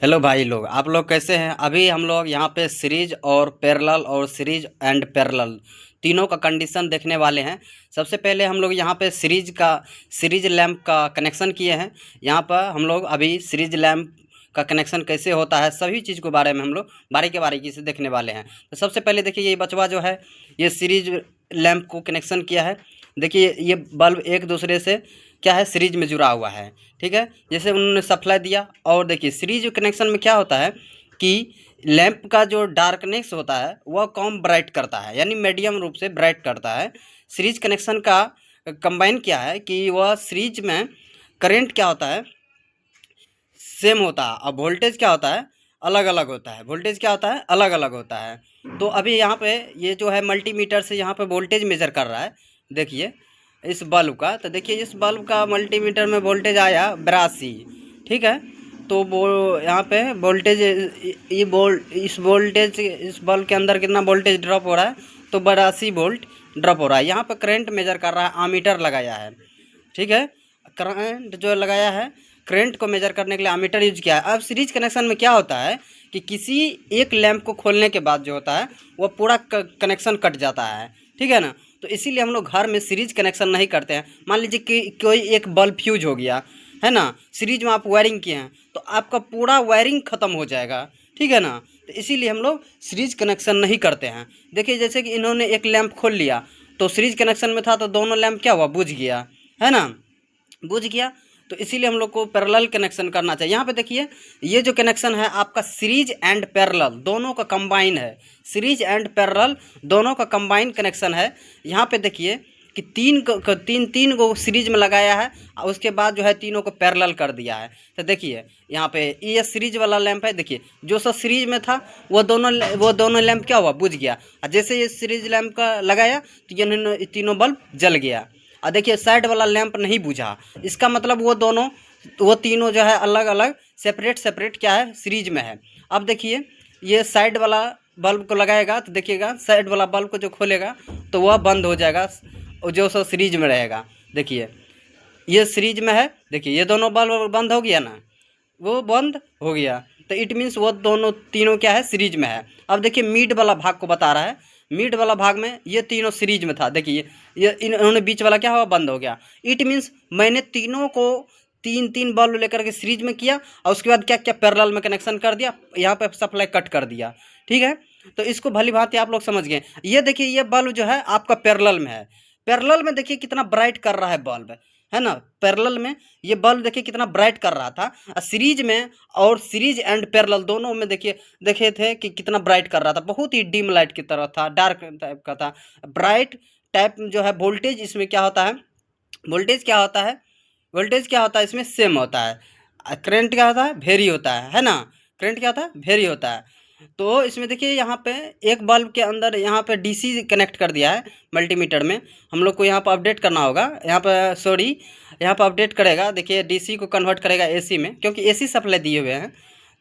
Hello भाई लोग, आप लोग कैसे हैं। अभी हम लोग यहाँ पे सीरीज और पैरेलल और सीरीज एंड पैरेलल तीनों का कंडीशन देखने वाले हैं। सबसे पहले हम लोग यहाँ पे सीरीज लैंप का कनेक्शन किए हैं। यहाँ पर हम लोग अभी सीरीज लैंप का कनेक्शन कैसे होता है सभी चीज़ के बारे में हम लोग बारीकी से देखने वाले हैं। तो सबसे पहले देखिए, ये बचवा जो है ये सीरीज लैंप को कनेक्शन किया है। देखिए ये बल्ब एक दूसरे से क्या है, सीरीज में जुड़ा हुआ है। ठीक है, जैसे उन्होंने सप्लाई दिया। और देखिए सीरीज कनेक्शन में क्या होता है कि लैंप का जो डार्कनेस होता है वह कम ब्राइट करता है, यानी मीडियम रूप से ब्राइट करता है। सीरीज कनेक्शन का कंबाइन क्या है कि वह सीरीज में करंट क्या होता है, सेम होता है, और वोल्टेज क्या होता है, अलग अलग होता है। वोल्टेज क्या होता है, अलग अलग होता है। तो अभी यहाँ पे ये जो है मल्टीमीटर से यहाँ पे वोल्टेज मेजर कर रहा है। देखिए इस बल्ब का, तो देखिए इस बल्ब का मल्टीमीटर में वोल्टेज आया 82। ठीक है, तो वो यहाँ पे वोल्टेज इस बल्ब के अंदर कितना वोल्टेज ड्रॉप हो रहा है, तो 82 वोल्ट ड्रॉप हो रहा है। यहाँ पे करंट मेजर कर रहा है, आमीटर लगाया है। ठीक है, करंट जो लगाया है, करंट को मेजर करने के लिए आमीटर यूज किया है। अब सीरीज कनेक्शन में क्या होता है कि किसी एक लैंप को खोलने के बाद जो होता है वो पूरा कनेक्शन कट जाता है। ठीक है ना, तो इसीलिए हम लोग घर में सीरीज कनेक्शन नहीं करते हैं। मान लीजिए कि कोई एक बल्ब फ्यूज हो गया है ना, सीरीज में आप वायरिंग किए हैं तो आपका पूरा वायरिंग ख़त्म हो जाएगा। ठीक है ना, तो इसीलिए हम लोग सीरीज कनेक्शन नहीं करते हैं। देखिए जैसे कि इन्होंने एक लैंप खोल लिया तो सीरीज कनेक्शन में था, तो दोनों लैंप क्या हुआ, बुझ गया, है ना, बुझ गया। तो इसीलिए हम लोग को पैरेलल कनेक्शन करना चाहिए। यहाँ पे देखिए ये जो कनेक्शन है आपका सीरीज एंड पैरेलल दोनों का कंबाइन है। सीरीज एंड पैरेलल दोनों का कंबाइन कनेक्शन है। यहाँ पे देखिए कि तीन को सीरीज में लगाया है और उसके बाद जो है तीनों को पैरेलल कर दिया है। तो देखिए यहाँ पे ये सीरीज वाला लैंप है। देखिए जो सब सीरीज में था वो दोनों लैंप क्या हुआ, बुझ गया। और जैसे ये सीरीज लैंप का लगाया तो ये तीनों बल्ब जल गया। और देखिए साइड वाला लैंप नहीं बुझा, इसका मतलब वो तीनों जो है अलग अलग सेपरेट क्या है, सीरीज में है। अब देखिए ये साइड वाला बल्ब को लगाएगा तो देखिएगा साइड वाला बल्ब को जो खोलेगा तो वह बंद हो जाएगा, और जो सो सीरीज में रहेगा। देखिए ये सीरीज में है, देखिए ये दोनों बल्ब बंद हो गया ना, वो बंद हो गया। तो इट मीन्स वो दोनों तीनों क्या है, सीरीज में है। अब देखिए मिड वाला भाग को बता रहा है। मिड वाला भाग में ये तीनों सीरीज में था। देखिए ये इन्होंने बीच वाला क्या हुआ, बंद हो गया। इट मीन्स मैंने तीनों को तीन तीन बल्ब लेकर के सीरीज में किया और उसके बाद क्या क्या पैरेलल में कनेक्शन कर दिया, यहाँ पे सप्लाई कट कर दिया। ठीक है, तो इसको भली भांति आप लोग समझ गए। ये देखिए ये बल्ब जो है आपका पैरेलल में है। पैरेलल में देखिए कितना ब्राइट कर रहा है बल्ब, है ना। पैरेलल में ये बल्ब देखिए कितना ब्राइट कर रहा था। सीरीज में और सीरीज एंड पैरेलल दोनों में देखिए देखे थे कि कितना ब्राइट कर रहा था, बहुत ही डिम लाइट की तरह था, डार्क टाइप का था। ब्राइट टाइप जो है वोल्टेज इसमें क्या होता है, वोल्टेज क्या होता है, वोल्टेज क्या होता है इसमें सेम होता है। करंट क्या होता है, वेरी होता है ना। करंट क्या होता है, वेरी होता है। तो इसमें देखिए यहाँ पे एक बल्ब के अंदर यहाँ पे डीसी कनेक्ट कर दिया है मल्टीमीटर में। हम लोग को यहाँ पर अपडेट करना होगा, यहाँ पर सॉरी यहाँ पर अपडेट करेगा। देखिए डीसी को कन्वर्ट करेगा एसी में, क्योंकि एसी सप्लाई दिए हुए हैं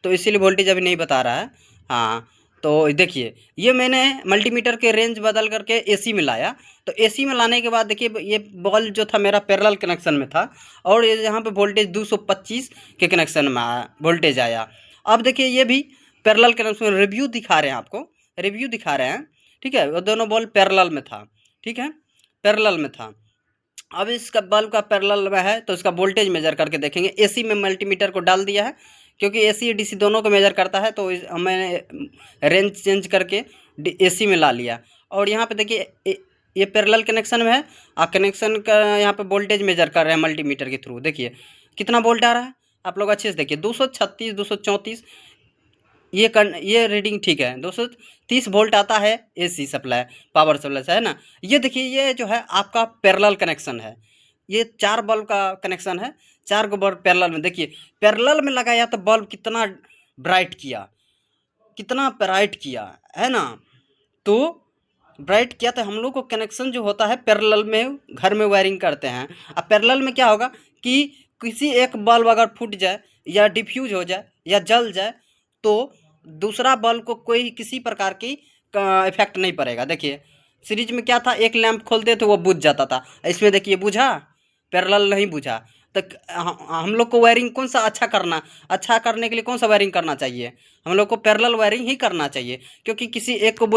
तो इसीलिए वोल्टेज अभी नहीं बता रहा है। हाँ, तो देखिए ये मैंने मल्टीमीटर के रेंज बदल करके एसी में लाया। तो एसी में लाने के बाद देखिए ये बल्ब जो था मेरा पैरेलल कनेक्शन में था, और ये यहाँ पे वोल्टेज 225 के कनेक्शन में आया, वोल्टेज आया। अब देखिए ये भी पैरेलल कनेक्शन रिव्यू दिखा रहे हैं आपको, रिव्यू दिखा रहे हैं। ठीक है, वो दोनों बल्ब पैरेलल में था। ठीक है, पैरेलल में था। अब इसका बल्ब का पैरेलल में है तो इसका वोल्टेज मेजर करके देखेंगे। एसी में मल्टीमीटर को डाल दिया है, क्योंकि एसी डीसी दोनों को मेजर करता है। तो मैंने रेंज चेंज करके एसी में ला लिया। और यहाँ पे देखिए ये पैरेलल कनेक्शन में है, और कनेक्शन का यहाँ पे वोल्टेज मेजर कर रहे हैं मल्टीमीटर के थ्रू। देखिए कितना वोल्ट आ रहा है, आप लोग अच्छे से देखिए, 236 234। ये रीडिंग ठीक है, 230 वोल्ट आता है एसी सप्लाई, पावर सप्लाई से, है ना। ये देखिए ये जो है आपका पैरेलल कनेक्शन है। ये 4 बल्ब का कनेक्शन है, 4 को बल्ब पैरेलल में। देखिए पैरेलल में लगाया तो बल्ब कितना ब्राइट किया, कितना ब्राइट किया, है ना। तो ब्राइट किया तो हम लोग को कनेक्शन जो होता है पैरेलल में घर में वायरिंग करते हैं। अब पैरेलल में क्या होगा कि किसी एक बल्ब अगर फूट जाए या डिफ्यूज हो जाए या जल जाए तो दूसरा बल्ब को कोई किसी प्रकार की इफेक्ट नहीं पड़ेगा। देखिए सीरीज में क्या था, एक लैंप खोलते थे वो बुझ जाता था, इसमें देखिए बुझा, पैरेलल नहीं बुझा। तो हम लोग को वायरिंग कौन सा अच्छा करने के लिए कौन सा वायरिंग करना चाहिए? हम लोग को पैरेलल वायरिंग ही करना चाहिए, क्योंकि किसी एक को